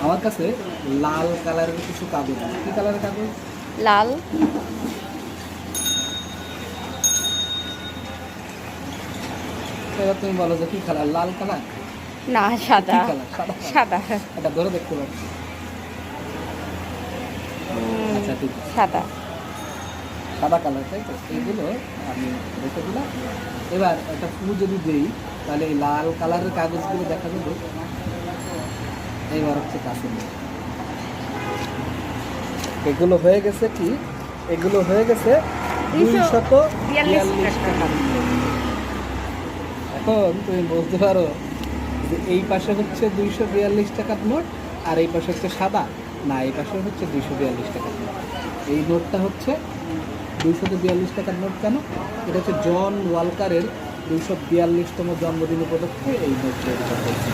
আমার কাছে লাল কালারের কিছু কাগজ আছে। কি কালারের কাগজ? লাল। এবার তুমি বলো যে কি কালার? লাল কালার? না, কি সাদা। কালার? সাদা কালার। সাদা। এটা ধরে দেখতে পাচ্ছি। আচ্ছা ঠিক আছে, সাদা। সাদা কালার, তাই তো? এইগুলো আমি রেখে দিলাম। এবার একটা ফু যদি দিই তাহলে এই লাল কালারের কাগজগুলো দেখা যাবে। এইবার হচ্ছে কাছে এগুলো হয়ে গেছে কি? এগুলো হয়ে গেছে 242 টাকা। এখন তুমি বলতে পারো যে এই পাশে হচ্ছে 242 টাকার নোট আর এই পাশে হচ্ছে সাদা। না, এই পাশে হচ্ছে 242 টাকার নোট। এই নোটটা হচ্ছে 242 টাকার নোট। কেন? এটা হচ্ছে জন ওয়ালকারের 242তম জন্মদিন উপলক্ষে এই নোট তৈরি করা হয়েছে।